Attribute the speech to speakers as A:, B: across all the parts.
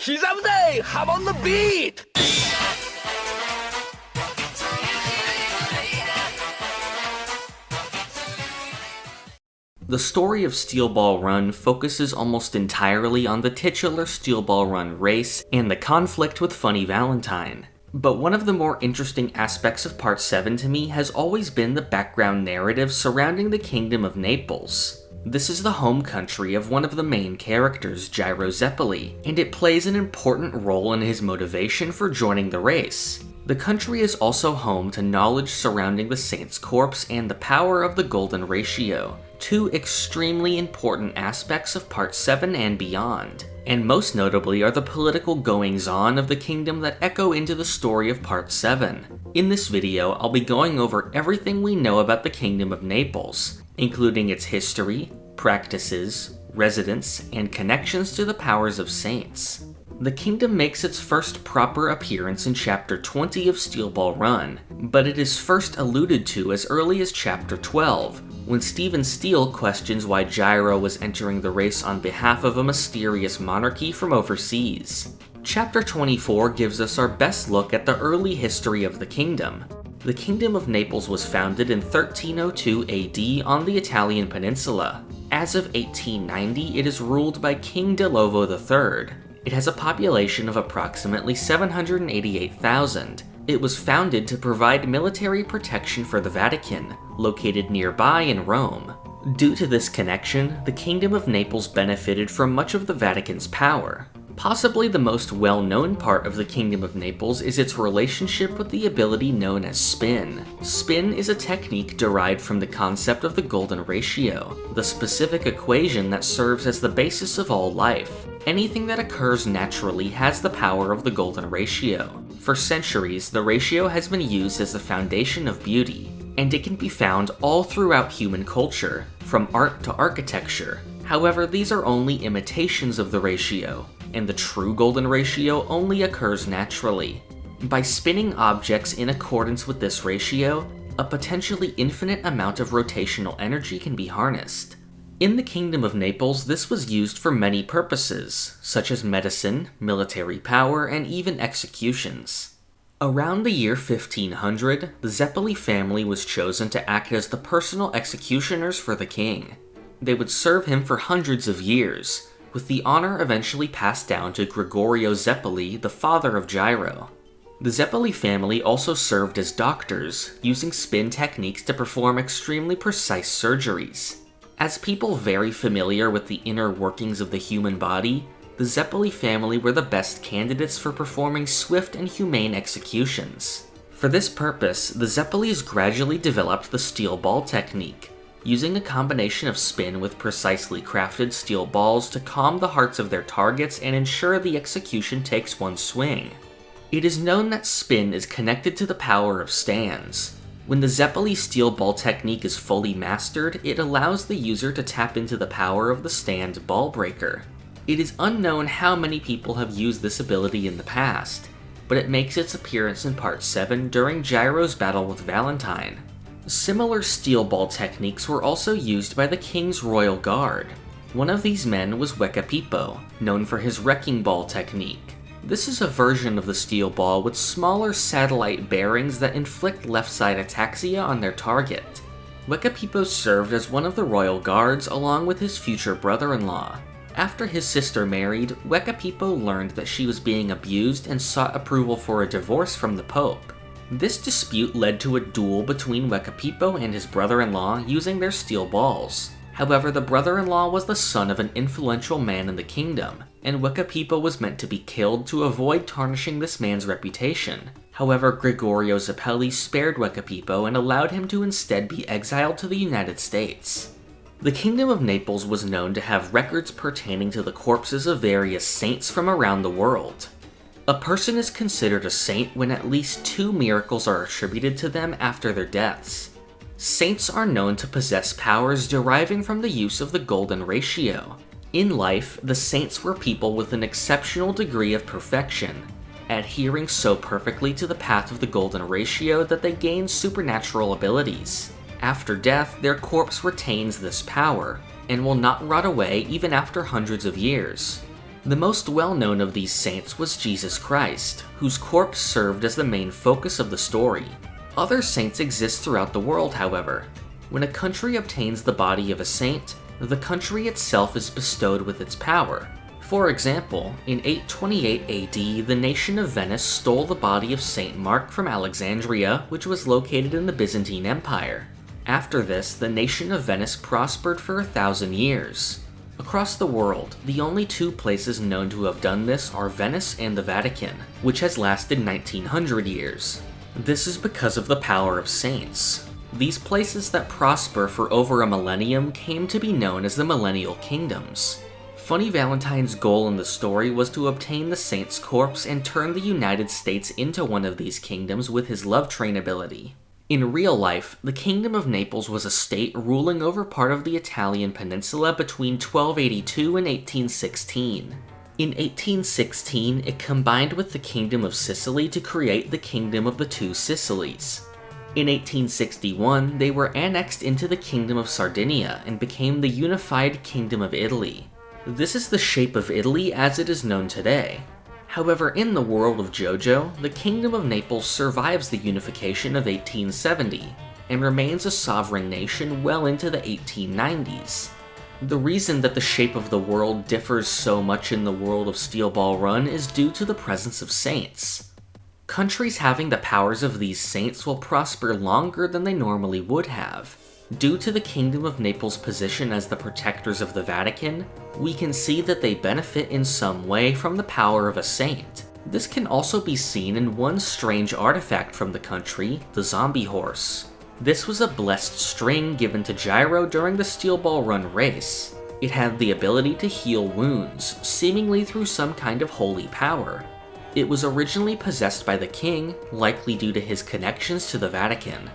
A: 기자부대, hop on the beat!
B: The story of Steel Ball Run focuses almost entirely on the titular Steel Ball Run race and the conflict with Funny Valentine. But one of the more interesting aspects of Part 7 to me has always been the background narrative surrounding the Kingdom of Naples. This is the home country of one of the main characters, Gyro Zeppeli, and it plays an important role in his motivation for joining the race. The country is also home to knowledge surrounding the Saint's corpse and the power of the Golden Ratio, two extremely important aspects of Part 7 and beyond, and most notably are the political goings-on of the kingdom that echo into the story of Part 7. In this video, I'll be going over everything we know about the Kingdom of Naples, including its history, practices, residents, and connections to the powers of saints. The kingdom makes its first proper appearance in Chapter 20 of Steel Ball Run, but it is first alluded to as early as Chapter 12, when Stephen Steele questions why Gyro was entering the race on behalf of a mysterious monarchy from overseas. Chapter 24 gives us our best look at the early history of the kingdom. The Kingdom of Naples was founded in 1302 AD on the Italian peninsula. As of 1890, it is ruled by King Delovo III. It has a population of approximately 788,000. It was founded to provide military protection for the Vatican, located nearby in Rome. Due to this connection, the Kingdom of Naples benefited from much of the Vatican's power. Possibly the most well-known part of the Kingdom of Naples is its relationship with the ability known as spin. Spin is a technique derived from the concept of the Golden Ratio, the specific equation that serves as the basis of all life. Anything that occurs naturally has the power of the Golden Ratio. For centuries, the ratio has been used as the foundation of beauty, and it can be found all throughout human culture, from art to architecture. However, these are only imitations of the ratio, and the true Golden Ratio only occurs naturally. By spinning objects in accordance with this ratio, a potentially infinite amount of rotational energy can be harnessed. In the Kingdom of Naples, this was used for many purposes, such as medicine, military power, and even executions. Around the year 1500, the Zeppeli family was chosen to act as the personal executioners for the king. They would serve him for hundreds of years, with the honor eventually passed down to Gregorio Zeppeli, the father of Gyro. The Zeppeli family also served as doctors, using spin techniques to perform extremely precise surgeries. As people very familiar with the inner workings of the human body, the Zeppeli family were the best candidates for performing swift and humane executions. For this purpose, the Zeppelis gradually developed the steel ball technique, using a combination of spin with precisely crafted steel balls to calm the hearts of their targets and ensure the execution takes one swing. It is known that spin is connected to the power of stands. When the Zeppeli steel ball technique is fully mastered, it allows the user to tap into the power of the stand ball breaker. It is unknown how many people have used this ability in the past, but it makes its appearance in Part 7 during Gyro's battle with Valentine. Similar steel ball techniques were also used by the King's Royal Guard. One of these men was Wekapipo, known for his wrecking ball technique. This is a version of the steel ball with smaller satellite bearings that inflict left-side ataxia on their target. Wekapipo served as one of the royal guards along with his future brother-in-law. After his sister married, Wekapipo learned that she was being abused and sought approval for a divorce from the Pope. This dispute led to a duel between Wekapipo and his brother-in-law using their steel balls. However, the brother-in-law was the son of an influential man in the kingdom, and Wekapipo was meant to be killed to avoid tarnishing this man's reputation. However, Gregorio Zeppeli spared Wekapipo and allowed him to instead be exiled to the United States. The Kingdom of Naples was known to have records pertaining to the corpses of various saints from around the world. A person is considered a saint when at least 2 miracles are attributed to them after their deaths. Saints are known to possess powers deriving from the use of the Golden Ratio. In life, the saints were people with an exceptional degree of perfection, adhering so perfectly to the path of the Golden Ratio that they gained supernatural abilities. After death, their corpse retains this power, and will not rot away even after hundreds of years. The most well-known of these saints was Jesus Christ, whose corpse served as the main focus of the story. Other saints exist throughout the world, however. When a country obtains the body of a saint, the country itself is bestowed with its power. For example, in 828 AD, the nation of Venice stole the body of Saint Mark from Alexandria, which was located in the Byzantine Empire. After this, the nation of Venice prospered for 1,000 years. Across the world, the only two places known to have done this are Venice and the Vatican, which has lasted 1900 years. This is because of the power of saints. These places that prosper for over a millennium came to be known as the Millennial Kingdoms. Funny Valentine's goal in the story was to obtain the saint's corpse and turn the United States into one of these kingdoms with his love train ability. In real life, the Kingdom of Naples was a state ruling over part of the Italian peninsula between 1282 and 1816. In 1816, it combined with the Kingdom of Sicily to create the Kingdom of the Two Sicilies. In 1861, they were annexed into the Kingdom of Sardinia and became the unified Kingdom of Italy. This is the shape of Italy as it is known today. However, in the world of JoJo, the Kingdom of Naples survives the unification of 1870, and remains a sovereign nation well into the 1890s. The reason that the shape of the world differs so much in the world of Steel Ball Run is due to the presence of saints. Countries having the powers of these saints will prosper longer than they normally would have. Due to the Kingdom of Naples' position as the protectors of the Vatican, we can see that they benefit in some way from the power of a saint. This can also be seen in one strange artifact from the country, the zombie horse. This was a blessed string given to Gyro during the Steel Ball Run race. It had the ability to heal wounds, seemingly through some kind of holy power. It was originally possessed by the king, likely due to his connections to the Vatican.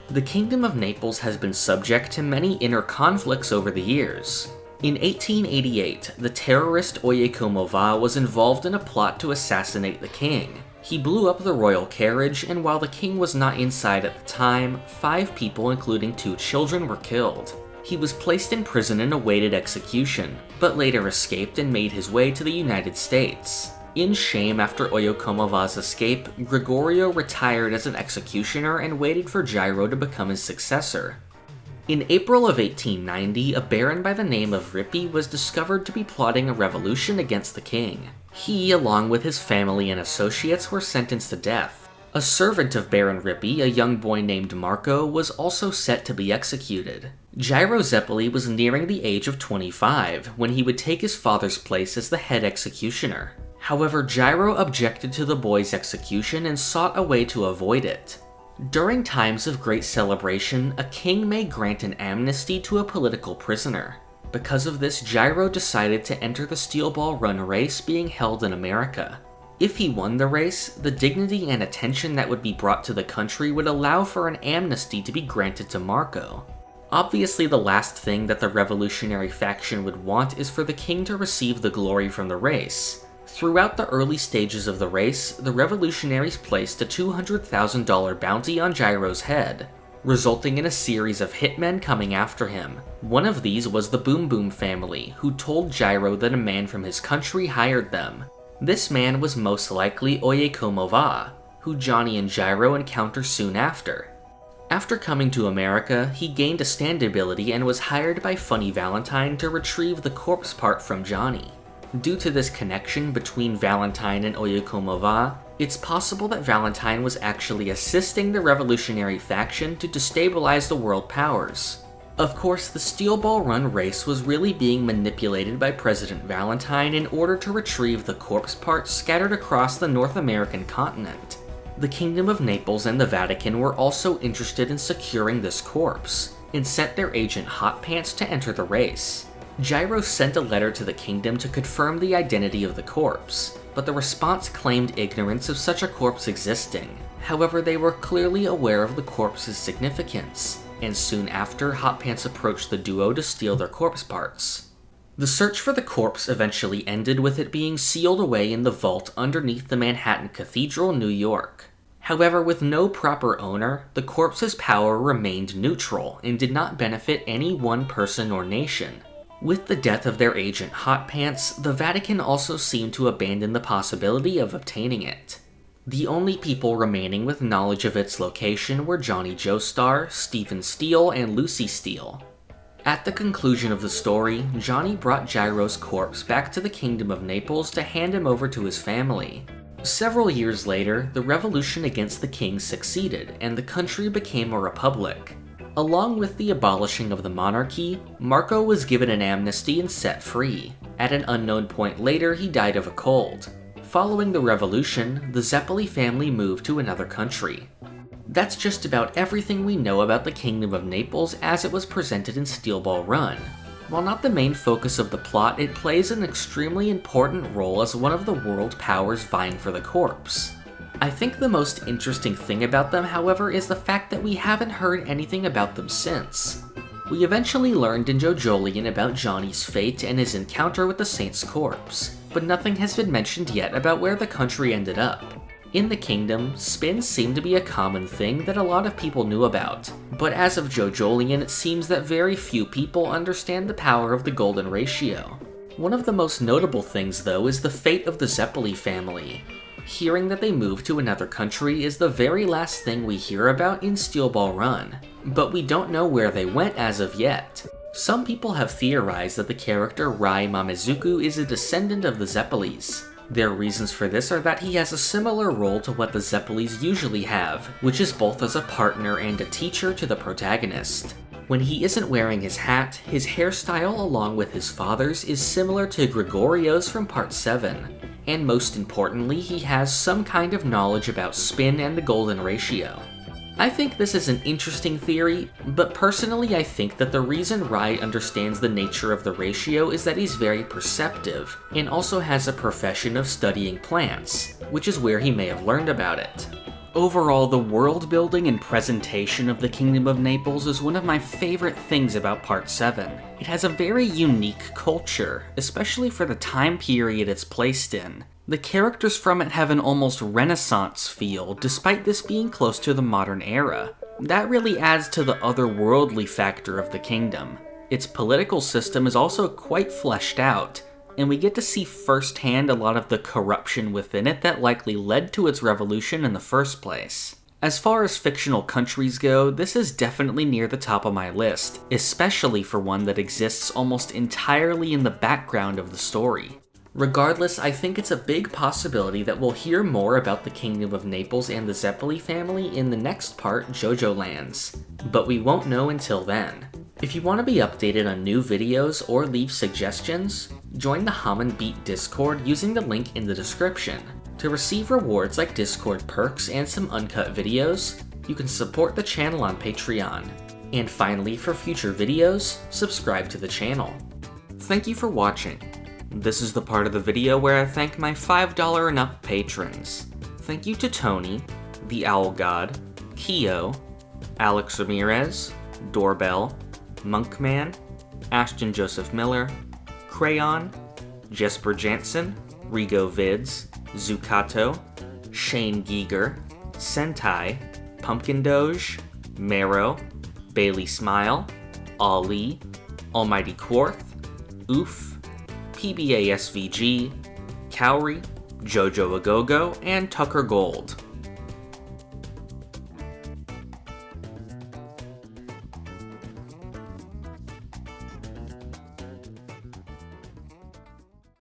B: The Kingdom of Naples has been subject to many inner conflicts over the years. In 1888, the terrorist Wekapipo was involved in a plot to assassinate the king. He blew up the royal carriage, and while the king was not inside at the time, 5 people including 2 children were killed. He was placed in prison and awaited execution, but later escaped and made his way to the United States. In shame after Wekapipo's escape, Gregorio retired as an executioner and waited for Gyro to become his successor. In April of 1890, a baron by the name of Rippy was discovered to be plotting a revolution against the king. He, along with his family and associates, were sentenced to death. A servant of Baron Rippy, a young boy named Marco, was also set to be executed. Gyro Zeppeli was nearing the age of 25 when he would take his father's place as the head executioner. However, Gyro objected to the boy's execution and sought a way to avoid it. During times of great celebration, a king may grant an amnesty to a political prisoner. Because of this, Gyro decided to enter the Steel Ball Run race being held in America. If he won the race, the dignity and attention that would be brought to the country would allow for an amnesty to be granted to Marco. Obviously, the last thing that the revolutionary faction would want is for the king to receive the glory from the race. Throughout the early stages of the race, the revolutionaries placed a $200,000 bounty on Gyro's head, resulting in a series of hitmen coming after him. One of these was the Boom Boom family, who told Gyro that a man from his country hired them. This man was most likely Wekapipo, who Johnny and Gyro encounter soon after. After coming to America, he gained a stand ability and was hired by Funny Valentine to retrieve the corpse part from Johnny. Due to this connection between Valentine and Wekapipo, it's possible that Valentine was actually assisting the revolutionary faction to destabilize the world powers. Of course, the Steel Ball Run race was really being manipulated by President Valentine in order to retrieve the corpse parts scattered across the North American continent. The Kingdom of Naples and the Vatican were also interested in securing this corpse, and sent their agent Hot Pants to enter the race. Gyro sent a letter to the kingdom to confirm the identity of the corpse, but the response claimed ignorance of such a corpse existing. However, they were clearly aware of the corpse's significance, and soon after, Hot Pants approached the duo to steal their corpse parts. The search for the corpse eventually ended with it being sealed away in the vault underneath the Manhattan Cathedral, New York. However, with no proper owner, the corpse's power remained neutral and did not benefit any one person or nation. With the death of their agent Hot Pants, the Vatican also seemed to abandon the possibility of obtaining it. The only people remaining with knowledge of its location were Johnny Joestar, Stephen Steele, and Lucy Steele. At the conclusion of the story, Johnny brought Gyro's corpse back to the Kingdom of Naples to hand him over to his family. Several years later, the revolution against the king succeeded, and the country became a republic. Along with the abolishing of the monarchy, Marco was given an amnesty and set free. At an unknown point later, he died of a cold. Following the revolution, the Zeppeli family moved to another country. That's just about everything we know about the Kingdom of Naples as it was presented in Steel Ball Run. While not the main focus of the plot, it plays an extremely important role as one of the world powers vying for the corpse. I think the most interesting thing about them, however, is the fact that we haven't heard anything about them since. We eventually learned in JoJolion about Johnny's fate and his encounter with the Saint's corpse, but nothing has been mentioned yet about where the country ended up. In the kingdom, spins seem to be a common thing that a lot of people knew about, but as of JoJolion, it seems that very few people understand the power of the golden ratio. One of the most notable things, though, is the fate of the Zeppeli family. Hearing that they moved to another country is the very last thing we hear about in Steel Ball Run, but we don't know where they went as of yet. Some people have theorized that the character Rai Mamezuku is a descendant of the Zeppelis. Their reasons for this are that he has a similar role to what the Zeppelis usually have, which is both as a partner and a teacher to the protagonist. When he isn't wearing his hat, his hairstyle along with his father's is similar to Gregorio's from Part 7. And most importantly, he has some kind of knowledge about spin and the golden ratio. I think this is an interesting theory, but personally I think that the reason Rai understands the nature of the ratio is that he's very perceptive, and also has a profession of studying plants, which is where he may have learned about it. Overall, the world building and presentation of the Kingdom of Naples is one of my favorite things about Part 7. It has a very unique culture, especially for the time period it's placed in. The characters from it have an almost Renaissance feel, despite this being close to the modern era. That really adds to the otherworldly factor of the kingdom. Its political system is also quite fleshed out, and we get to see firsthand a lot of the corruption within it that likely led to its revolution in the first place. As far as fictional countries go, this is definitely near the top of my list, especially for one that exists almost entirely in the background of the story. Regardless, I think it's a big possibility that we'll hear more about the Kingdom of Naples and the Zeppeli family in the next part, JoJo Lands, but we won't know until then. If you want to be updated on new videos or leave suggestions, join the Haman Beat Discord using the link in the description. To receive rewards like Discord perks and some uncut videos, you can support the channel on Patreon. And finally, for future videos, subscribe to the channel. Thank you for watching. This is the part of the video where I thank my $5 and up patrons. Thank you to Tony, the Owl God, Keo, Alex Ramirez, Doorbell, Monkman, Ashton Joseph Miller, Crayon, Jesper Jansen, Rigo Vids, Zucato, Shane Giger, Sentai, Pumpkin Doge, Marrow, Bailey Smile, Ali, Almighty Quarth, Oof, PBA SVG, Cowrie, Jojo Agogo, and Tucker Gold.